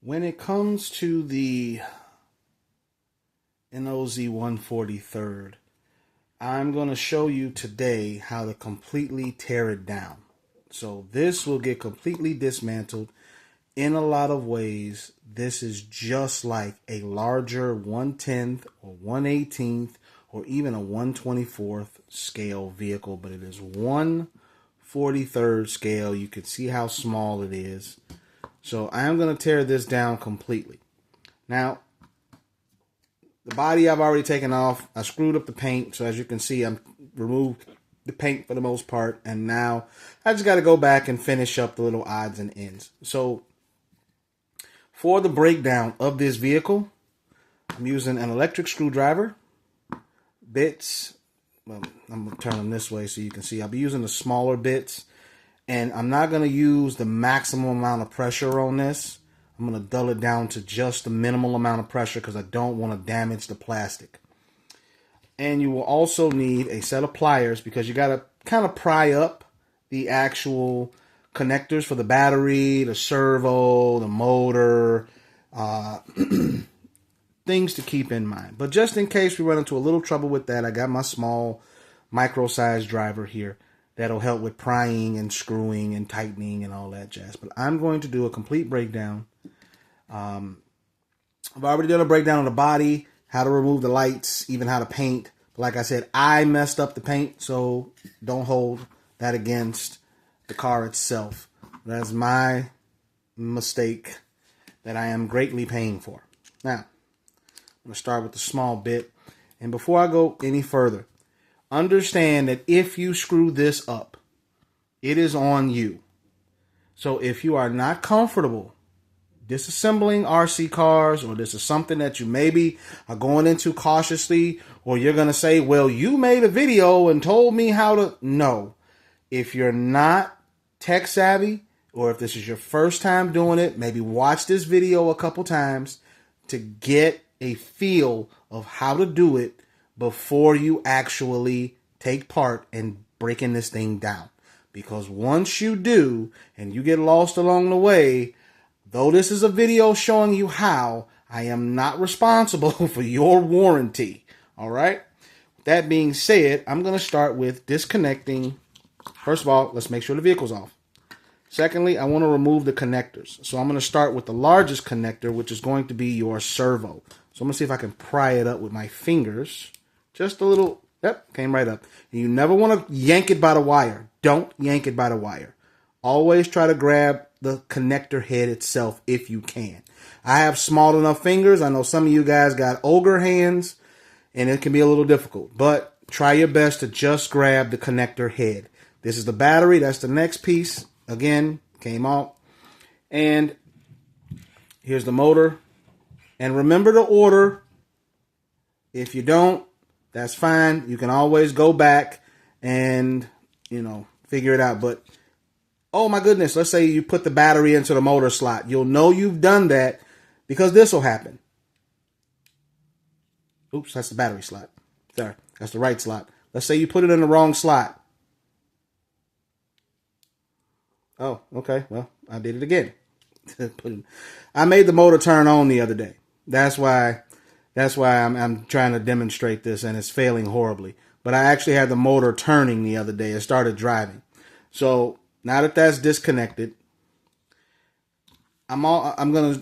When it comes to the Enoze 143rd, I'm going to show you today how to completely tear it down. So this will get completely dismantled in a lot of ways. This is just like a larger 1/10th or 1/18th or even a 1/24th scale vehicle, but it is 1/43rd scale. You can see how small it is. So I am going to tear this down completely. Now, the body I've already taken off. I screwed up the paint. So as you can see, I'm removed the paint for the most part. And now I just got to go back and finish up the little odds and ends. So for the breakdown of this vehicle, I'm using an electric screwdriver, bits. Well, I'm going to turn them this way so you can see. I'll be using the smaller bits. And I'm not going to use the maximum amount of pressure on this. I'm going to dull it down to just the minimal amount of pressure because I don't want to damage the plastic. And you will also need a set of pliers because you got to kind of pry up the actual connectors for the battery, the servo, the motor, things to keep in mind. But just in case we run into a little trouble with that, I got my small micro-sized driver here that'll help with prying and screwing and tightening and all that jazz. But I'm going to do a complete breakdown. I've already done a breakdown of the body, how to remove the lights, even how to paint. But like I said, I messed up the paint, so don't hold that against the car itself. That's my mistake that I am greatly paying for. Now, I'm going to start with the small bit. And before I go any further, understand that if you screw this up, it is on you. So if you are not comfortable disassembling RC cars, or this is something that you maybe are going into cautiously, or you're going to say, well, you made a video and told me how to. No. If you're not tech savvy, or if this is your first time doing it, maybe watch this video a couple times to get a feel of how to do it before you actually take part in breaking this thing down. Because once you do, and you get lost along the way, though this is a video showing you how, I am not responsible for your warranty. All right? That being said, I'm going to start with disconnecting. First of all, let's make sure the vehicle's off. Secondly, I want to remove the connectors. So I'm going to start with the largest connector, which is going to be your servo. So I'm going to see if I can pry it up with my fingers. Just a little. Yep, came right up. And you never want to yank it by the wire. Don't yank it by the wire. Always try to grab the connector head itself if you can. I have small enough fingers. I know some of you guys got ogre hands, and it can be a little difficult. But try your best to just grab the connector head. This is the battery. That's the next piece. Again, came off. And here's the motor. And remember the order. If you don't, that's fine. You can always go back and, figure it out. But, oh my goodness, let's say you put the battery into the motor slot. You'll know you've done that because this will happen. Oops, that's the battery slot. Sorry, that's the right slot. Let's say you put it in the wrong slot. Oh, okay. Well, I did it again. I made the motor turn on the other day. That's why I'm trying to demonstrate this, and it's failing horribly. But I actually had the motor turning the other day. It started driving. So now that that's disconnected, I'm gonna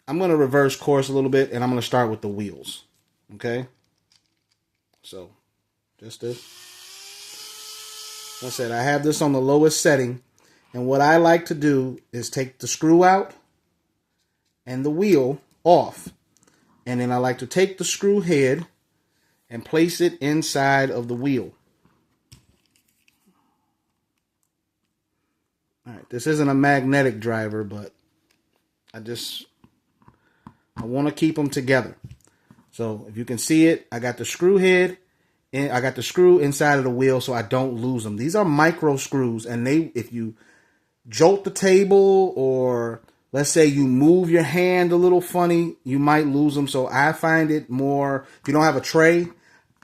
reverse course a little bit, and I'm gonna start with the wheels. Okay. So just this. Like I said, I have this on the lowest setting, and what I like to do is take the screw out and the wheel off. And then I like to take the screw head and place it inside of the wheel. All right, this isn't a magnetic driver, but I want to keep them together. So if you can see it, I got the screw head and I got the screw inside of the wheel so I don't lose them. These are micro screws, and if you jolt the table, or let's say you move your hand a little funny, you might lose them. So I find it more, if you don't have a tray,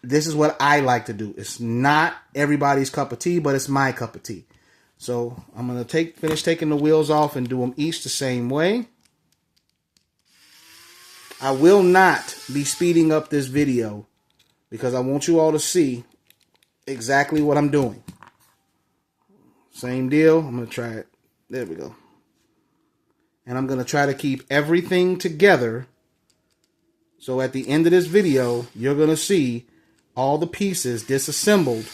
this is what I like to do. It's not everybody's cup of tea, but it's my cup of tea. So I'm going to finish taking the wheels off and do them each the same way. I will not be speeding up this video because I want you all to see exactly what I'm doing. Same deal. I'm going to try it. There we go. And I'm going to try to keep everything together. So at the end of this video, you're going to see all the pieces disassembled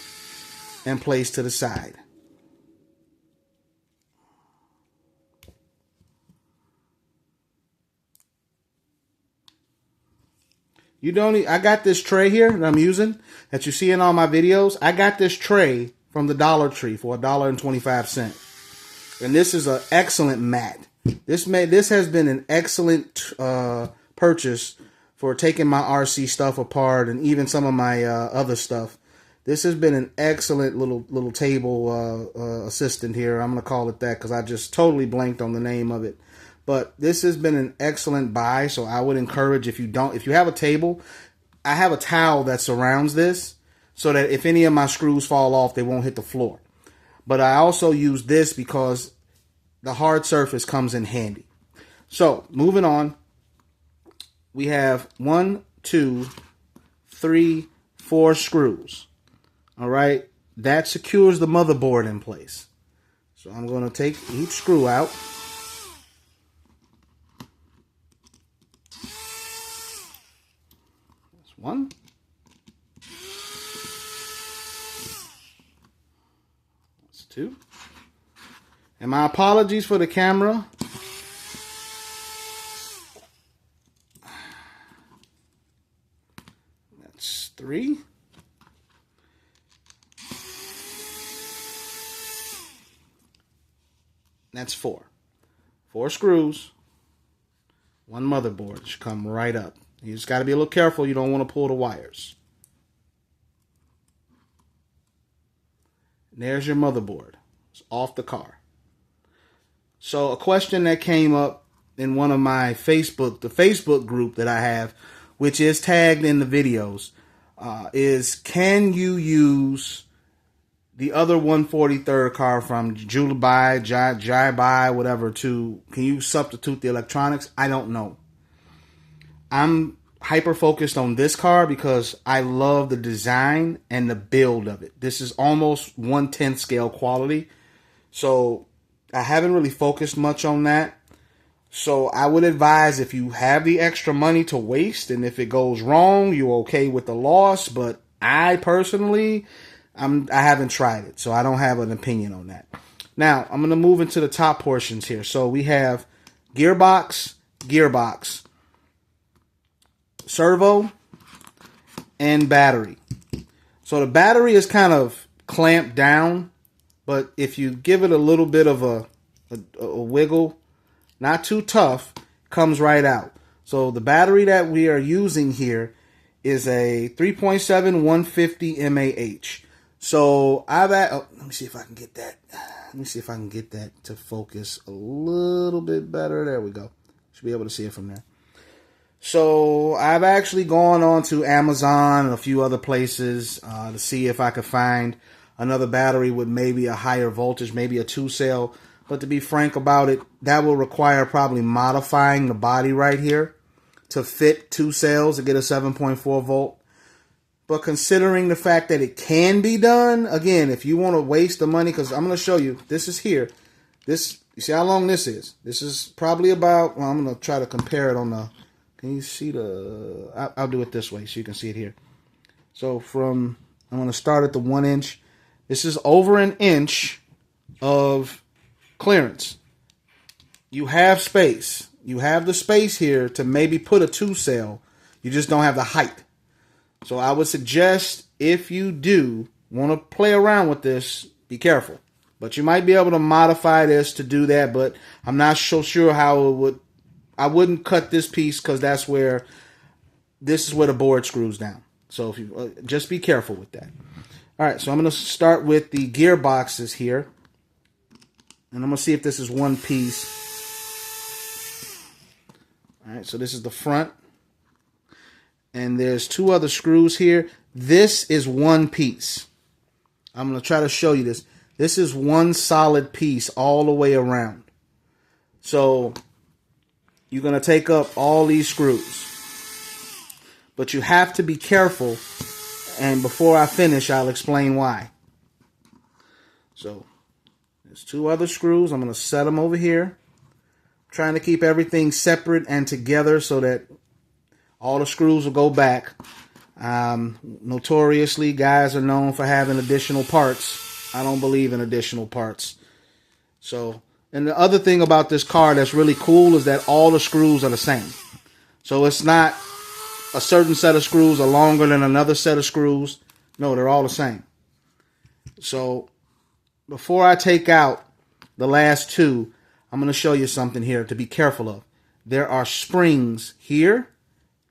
and placed to the side. You don't need, I got this tray here that I'm using that you see in all my videos. I got this tray from the Dollar Tree for $1.25. And this is an excellent mat. This has been an excellent purchase for taking my RC stuff apart and even some of my other stuff. This has been an excellent little table assistant here. I'm going to call it that because I just totally blanked on the name of it. But this has been an excellent buy, so I would encourage, if you have a table, I have a towel that surrounds this so that if any of my screws fall off, they won't hit the floor. But I also use this because the hard surface comes in handy. So, moving on, we have 1, 2, 3, 4 screws. All right, that secures the motherboard in place. So I'm going to take each screw out. That's one. That's two. And my apologies for the camera. That's 3. That's 4. 4 screws, 1 motherboard. It should come right up. You just got to be a little careful. You don't want to pull the wires. And there's your motherboard. It's off the car. So a question that came up in one of my the Facebook group that I have, which is tagged in the videos, is can you use the other 143rd car from Jai, whatever, can you substitute the electronics? I don't know. I'm hyper focused on this car because I love the design and the build of it. This is almost 1/10 scale quality. So I haven't really focused much on that. So I would advise, if you have the extra money to waste and if it goes wrong, you're okay with the loss. But I personally, I haven't tried it, so I don't have an opinion on that. Now, I'm going to move into the top portions here. So we have gearbox, servo, and battery. So the battery is kind of clamped down, but if you give it a little bit of a wiggle, not too tough, comes right out. So the battery that we are using here is a 3.7 150 mAh. So let me see if I can get that. Let me see if I can get that to focus a little bit better. There we go. Should be able to see it from there. So I've actually gone on to Amazon and a few other places to see if I could find another battery with maybe a higher voltage, maybe a 2-cell. But to be frank about it, that will require probably modifying the body right here to fit 2 cells to get a 7.4 volt. But considering the fact that it can be done, again, if you want to waste the money, because I'm going to show you, this is here. You see how long this is? This is probably about, well, I'm going to try to compare it on the, can you see I'll do it this way so you can see it here. So I'm going to start at the 1 inch. This is over an inch of clearance. You have space. You have the space here to maybe put a 2-cell. You just don't have the height. So I would suggest, if you do want to play around with this, be careful. But you might be able to modify this to do that, but I'm not so sure how it would. I wouldn't cut this piece because this is where the board screws down. So if you just be careful with that. All right, so I'm going to start with the gearboxes here. And I'm going to see if this is one piece. All right, so this is the front. And there's 2 other screws here. This is one piece. I'm going to try to show you this. This is one solid piece all the way around. So you're going to take up all these screws. but you have to be careful. And before I finish, I'll explain why. So there's 2 other screws. I'm going to set them over here. Trying to keep everything separate and together so that all the screws will go back. Notoriously, guys are known for having additional parts. I don't believe in additional parts. So, and the other thing about this car that's really cool is that all the screws are the same. So it's not a certain set of screws are longer than another set of screws. No, they're all the same. So before I take out the last 2, I'm going to show you something here to be careful of. There are springs here,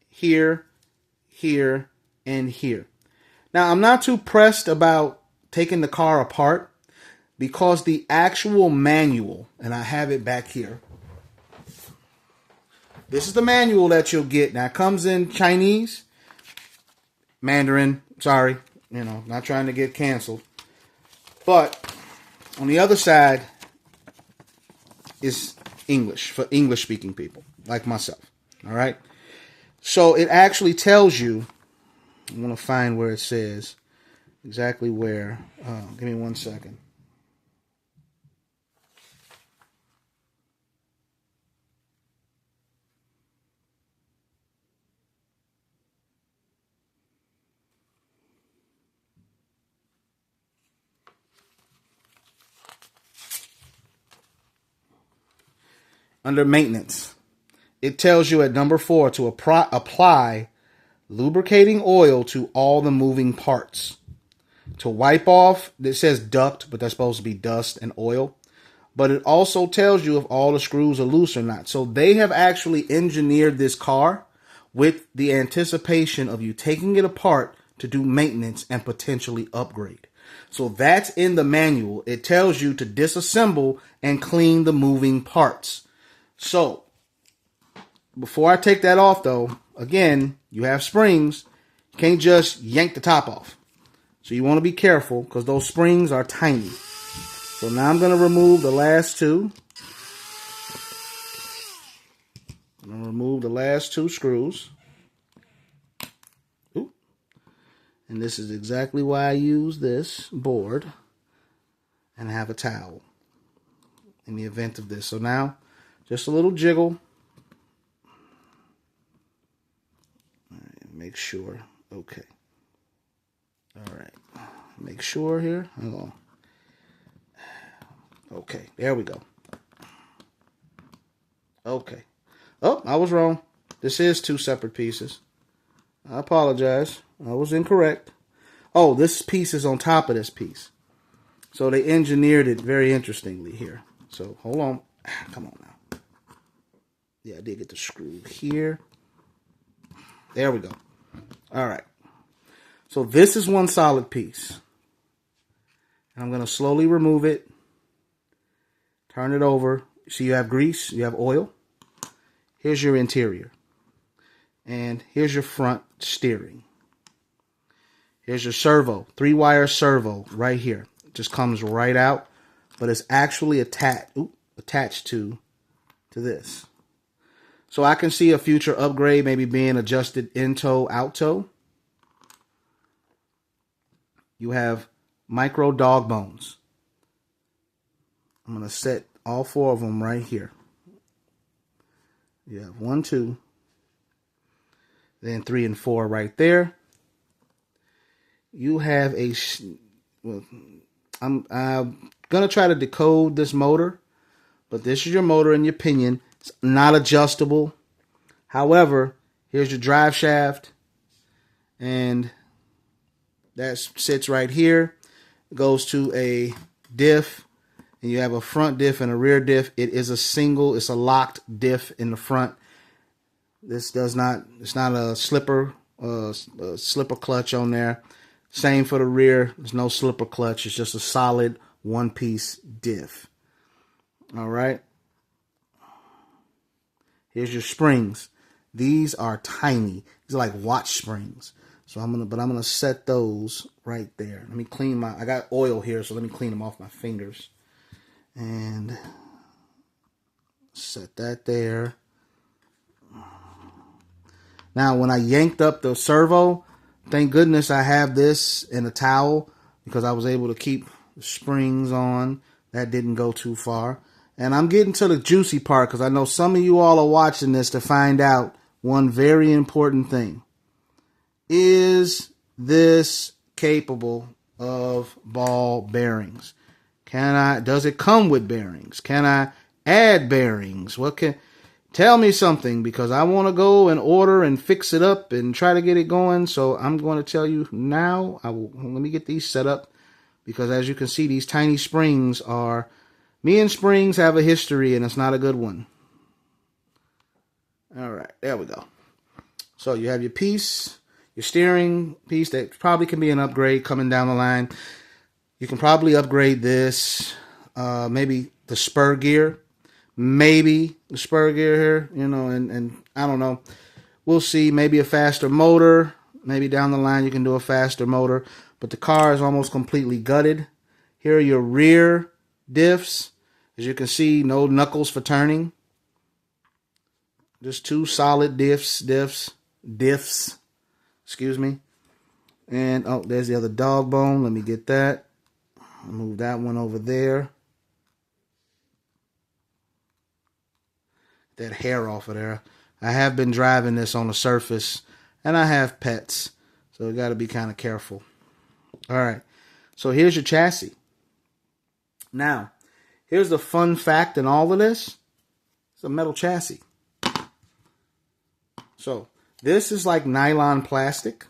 here, here, and here. Now, I'm not too pressed about taking the car apart because the actual manual, and I have it back here. This is the manual that you'll get. Now, it comes in Chinese, Mandarin, sorry, not trying to get canceled. But on the other side is English, for English-speaking people, like myself, all right? So it actually tells you, I want to find where it says exactly where. Give me 1 second. Under maintenance, it tells you at number 4 to apply lubricating oil to all the moving parts. To wipe off, it says duct, but that's supposed to be dust and oil. But it also tells you if all the screws are loose or not. So they have actually engineered this car with the anticipation of you taking it apart to do maintenance and potentially upgrade. So that's in the manual. It tells you to disassemble and clean the moving parts. So before I take that off, though, again, you have springs. You can't just yank the top off. So you want to be careful because those springs are tiny. So now I'm going to remove the last 2. I'm going to remove the last 2 screws. Ooh. And this is exactly why I use this board and have a towel in the event of this. So now, just a little jiggle. All right, make sure. Okay. All right. Make sure here. Hold on. Okay, there we go. Okay. Oh, I was wrong. This is 2 separate pieces. I apologize. I was incorrect. Oh, this piece is on top of this piece. So they engineered it very interestingly here. So hold on. Come on now. Yeah, I did get the screw here. There we go. All right. So this is one solid piece. And I'm going to slowly remove it. Turn it over. So you have grease, you have oil. Here's your interior. And here's your front steering. Here's your servo, 3-wire servo right here. It just comes right out, but it's actually attached to this. So I can see a future upgrade maybe being adjusted in-toe, out-toe. You have micro dog bones. I'm going to set all 4 of them right here. You have 1, 2, then 3 and 4 right there. You have I'm going to try to decode this motor, but this is your motor in your pinion. It's not adjustable. However, here's your drive shaft, and that sits right here. It goes to a diff, and you have a front diff and a rear diff. It is it's a locked diff in the front. It's not a slipper clutch on there. Same for the rear. There's no slipper clutch. It's just a solid one-piece diff. All right. Here's your springs. These are tiny. These are like watch springs. So I'm gonna set those right there. Let me clean I got oil here, so let me clean them off my fingers. And set that there. Now, when I yanked up the servo, thank goodness I have this in a towel because I was able to keep the springs on. That didn't go too far. And I'm getting to the juicy part because I know some of you all are watching this to find out one very important thing. Is this capable of ball bearings? Does it come with bearings? Can I add bearings? Tell me something because I want to go and order and fix it up and try to get it going. So I'm going to tell you now. Let me get these set up because as you can see, these tiny springs me and springs have a history and it's not a good one. All right, there we go. So you have your piece, your steering piece that probably can be an upgrade coming down the line. You can probably upgrade this, maybe the spur gear. Maybe the spur gear here, and I don't know. We'll see. Maybe a faster motor. Maybe down the line you can do a faster motor. But the car is almost completely gutted. Here are your rear diffs. As you can see, no knuckles for turning. Just two solid diffs. Excuse me. And, there's the other dog bone. Let me get that. I'll move that one over there. That hair off of there. I have been driving this on the surface and I have pets, so you got to be kind of careful. All right, so here's your chassis. Now, here's the fun fact in all of this. It's a metal chassis. So this is like nylon plastic.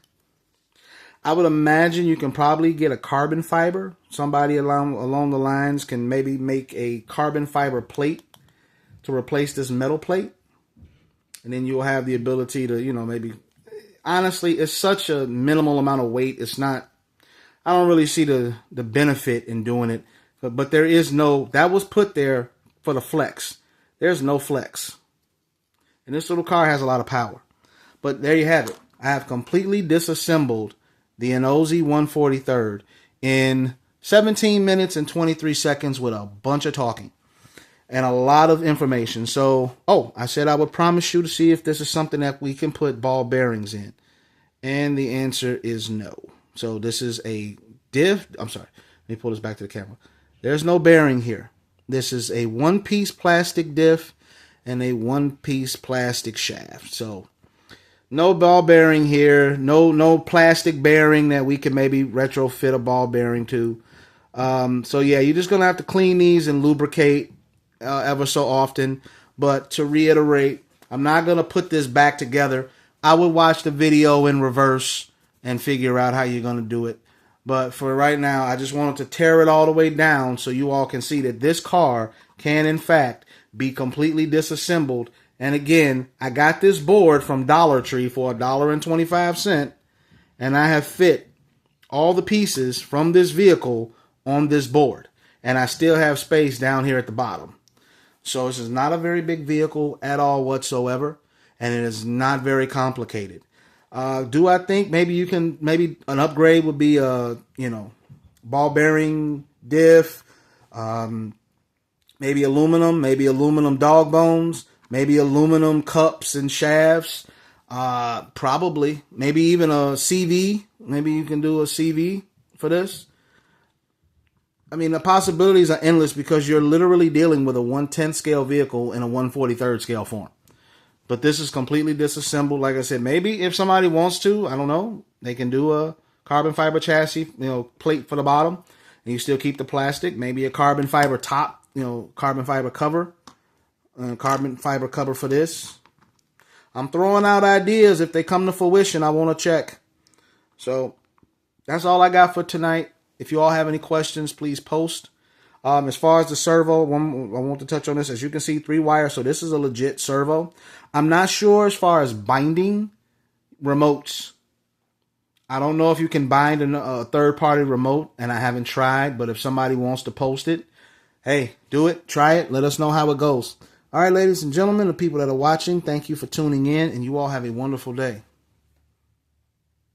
I would imagine you can probably get a carbon fiber. Somebody along the lines can maybe make a carbon fiber plate to replace this metal plate, and then you'll have the ability to, maybe, honestly, it's such a minimal amount of weight. It's not, I don't really see the benefit in doing it, but there is that was put there for the flex. There's no flex. And this little car has a lot of power, but there you have it. I have completely disassembled the Enoze 143rd in 17 minutes and 23 seconds with a bunch of talking. And a lot of information. So, I said I would promise you to see if this is something that we can put ball bearings in. And the answer is no. So this is a diff. I'm sorry. Let me pull this back to the camera. There's no bearing here. This is a one-piece plastic diff and a one-piece plastic shaft. So no ball bearing here. No plastic bearing that we can maybe retrofit a ball bearing to. So yeah, you're just going to have to clean these and lubricate ever so often. But to reiterate, I'm not going to put this back together. I would watch the video in reverse and figure out how you're going to do it. But for right now, I just wanted to tear it all the way down so you all can see that this car can, in fact, be completely disassembled. And again, I got this board from Dollar Tree for $1.25, and I have fit all the pieces from this vehicle on this board. And I still have space down here at the bottom. So this is not a very big vehicle at all whatsoever, and it is not very complicated. Do I think maybe an upgrade would be ball bearing diff, maybe aluminum dog bones, maybe aluminum cups and shafts, probably, maybe even a CV. Maybe you can do a CV for this. I mean, the possibilities are endless because you're literally dealing with a 1/10 scale vehicle in a 1/43 scale form. But this is completely disassembled. Like I said, maybe if somebody wants to, I don't know, they can do a carbon fiber chassis, plate for the bottom, and you still keep the plastic. Maybe a carbon fiber top, carbon fiber cover, carbon fiber cover for this. I'm throwing out ideas. If they come to fruition, I want to check. So that's all I got for tonight. If you all have any questions, please post. As far as the servo, I want to touch on this. As you can see, 3 wires, so this is a legit servo. I'm not sure as far as binding remotes. I don't know if you can bind a third-party remote, and I haven't tried, but if somebody wants to post it, hey, do it, try it, let us know how it goes. All right, ladies and gentlemen, the people that are watching, thank you for tuning in, and you all have a wonderful day.